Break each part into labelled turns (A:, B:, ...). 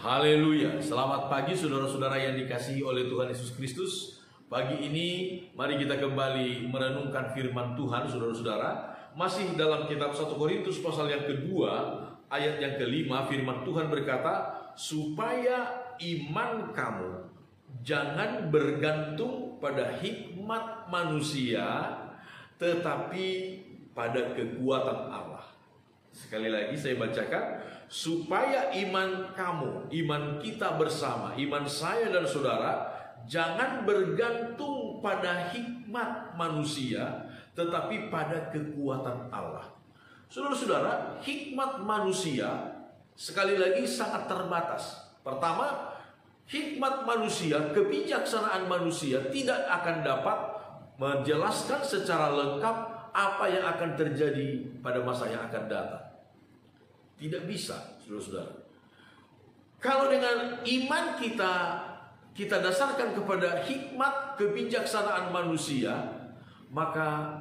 A: Haleluya. Selamat pagi saudara-saudara yang dikasihi oleh Tuhan Yesus Kristus. Pagi ini mari kita kembali merenungkan firman Tuhan, saudara-saudara. Masih dalam kitab 1 Korintus pasal yang kedua, ayat yang kelima, firman Tuhan berkata, supaya iman kamu jangan bergantung pada hikmat manusia, tetapi pada kekuatan Allah. Sekali lagi saya bacakan, supaya iman kamu, iman kita bersama, iman saya dan saudara, jangan bergantung pada hikmat manusia, tetapi pada kekuatan Allah. Saudara-saudara, hikmat manusia sekali lagi sangat terbatas. Pertama, hikmat manusia, kebijaksanaan manusia tidak akan dapat menjelaskan secara lengkap apa yang akan terjadi pada masa yang akan datang. Tidak bisa, saudara-saudara. Kalau dengan iman kita dasarkan kepada hikmat kebijaksanaan manusia, maka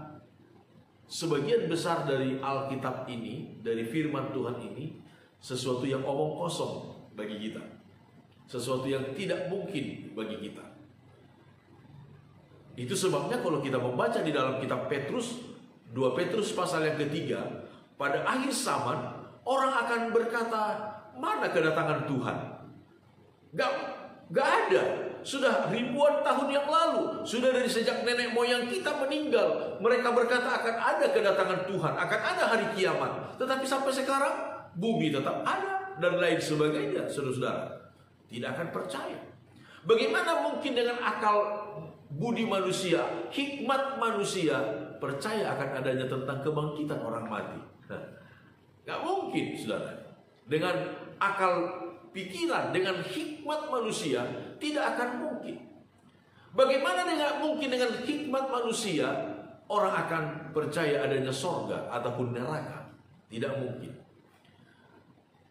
A: sebagian besar dari Alkitab ini, dari firman Tuhan ini, sesuatu yang omong kosong bagi kita, sesuatu yang tidak mungkin bagi kita. Itu sebabnya kalau kita membaca di dalam kitab Petrus, 2 Petrus pasal yang ketiga, pada akhir zaman orang akan berkata, mana kedatangan Tuhan? Gak ada. Sudah ribuan tahun yang lalu, sudah dari sejak nenek moyang kita meninggal, mereka berkata akan ada kedatangan Tuhan, akan ada hari kiamat. Tetapi sampai sekarang bumi tetap ada dan lain sebagainya, saudara-saudara. Tidak akan percaya. Bagaimana mungkin dengan akal budi manusia, hikmat manusia percaya akan adanya tentang kebangkitan orang mati? Gak mungkin, saudara. Dengan akal pikiran, dengan hikmat manusia tidak akan mungkin. Bagaimana mungkin dengan hikmat manusia orang akan percaya adanya sorga ataupun neraka? Tidak mungkin.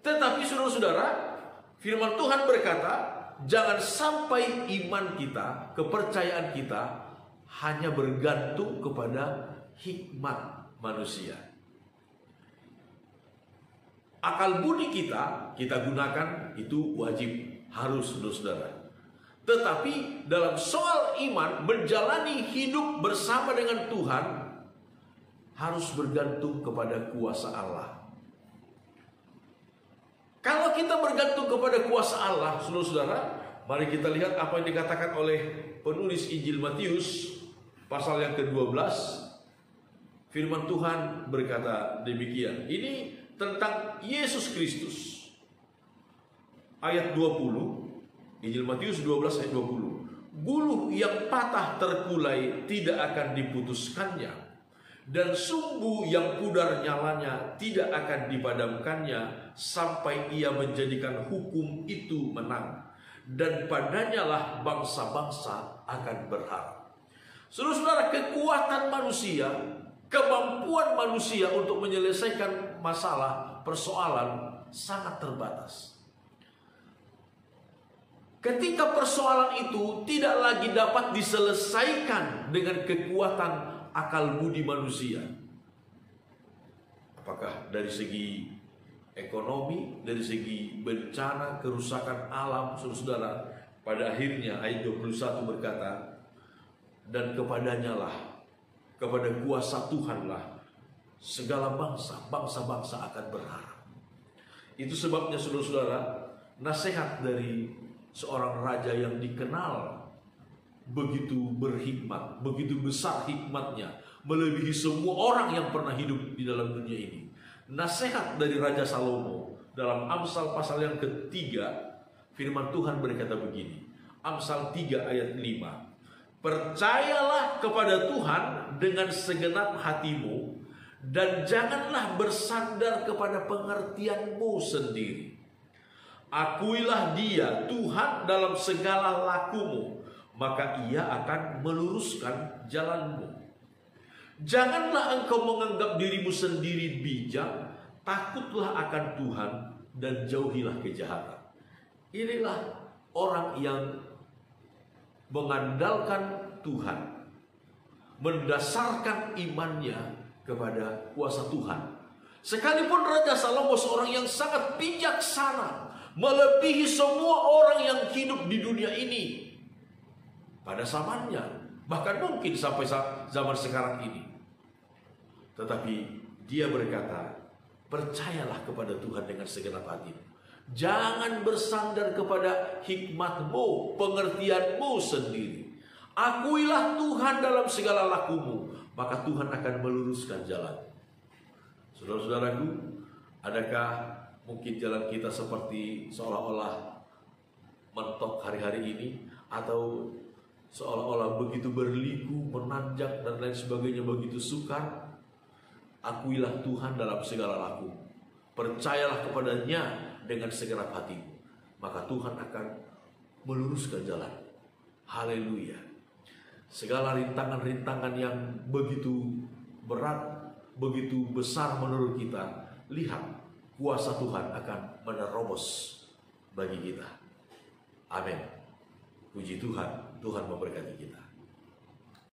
A: Tetapi saudara-saudara, firman Tuhan berkata, jangan sampai iman kita, kepercayaan kita hanya bergantung kepada hikmat manusia. Akal budi kita gunakan, itu wajib, harus, saudara-saudara. Tetapi dalam soal iman, menjalani hidup bersama dengan Tuhan harus bergantung kepada kuasa Allah. Kalau kita bergantung kepada kuasa Allah, saudara-saudara, mari kita lihat apa yang dikatakan oleh penulis Injil Matius pasal yang ke-12. Firman Tuhan berkata demikian. Ini tentang Yesus Kristus. Ayat 20, Injil Matius 12 ayat 20. Buluh yang patah terkulai tidak akan diputuskannya, dan sumbu yang pudar nyalanya tidak akan dipadamkannya, sampai ia menjadikan hukum itu menang, dan padanyalah bangsa-bangsa akan berharap. Saudara-saudara, kekuatan manusia, kemampuan manusia untuk menyelesaikan masalah, persoalan sangat terbatas. Ketika persoalan itu tidak lagi dapat diselesaikan dengan kekuatan akal budi manusia, apakah dari segi ekonomi, dari segi bencana, kerusakan alam, saudara-saudara, pada akhirnya ayat 21 berkata, dan kepadanyalah, kepada kuasa Tuhanlah segala bangsa-bangsa akan berharap. Itu sebabnya saudara-saudara, nasihat dari seorang raja yang dikenal begitu berhikmat, begitu besar hikmatnya, melebihi semua orang yang pernah hidup di dalam dunia ini. Nasihat dari Raja Salomo dalam Amsal pasal yang ketiga, firman Tuhan berkata begini. Amsal 3 ayat 5. Percayalah kepada Tuhan dengan segenap hatimu, dan janganlah bersandar kepada pengertianmu sendiri. Akuilah Dia Tuhan dalam segala lakumu, maka Ia akan meluruskan jalanmu. Janganlah engkau menganggap dirimu sendiri bijak, takutlah akan Tuhan dan jauhilah kejahatan. Inilah orang yang mengandalkan Tuhan, mendasarkan imannya kepada kuasa Tuhan, Sekalipun Raja Salomo seorang yang sangat bijaksana, melebihi semua orang yang hidup di dunia ini pada zamannya, bahkan mungkin sampai zaman sekarang ini. Tetapi dia berkata, percayalah kepada Tuhan dengan segenap hatimu. Jangan bersandar kepada hikmatmu, pengertianmu sendiri. Akuilah Tuhan dalam segala lakumu, maka Tuhan akan meluruskan jalan. Saudara-saudaraku, adakah mungkin jalan kita seperti seolah-olah mentok hari-hari ini, atau seolah-olah begitu berliku, menanjak dan lain sebagainya, begitu sukar? Akuilah Tuhan dalam segala laku, percayalah kepadanya dengan segenap hatimu, maka Tuhan akan meluruskan jalan. Haleluya. Segala rintangan-rintangan yang begitu berat, begitu besar menurut kita, lihat kuasa Tuhan akan menerobos bagi kita. Amin. Puji Tuhan, Tuhan memberkati kita.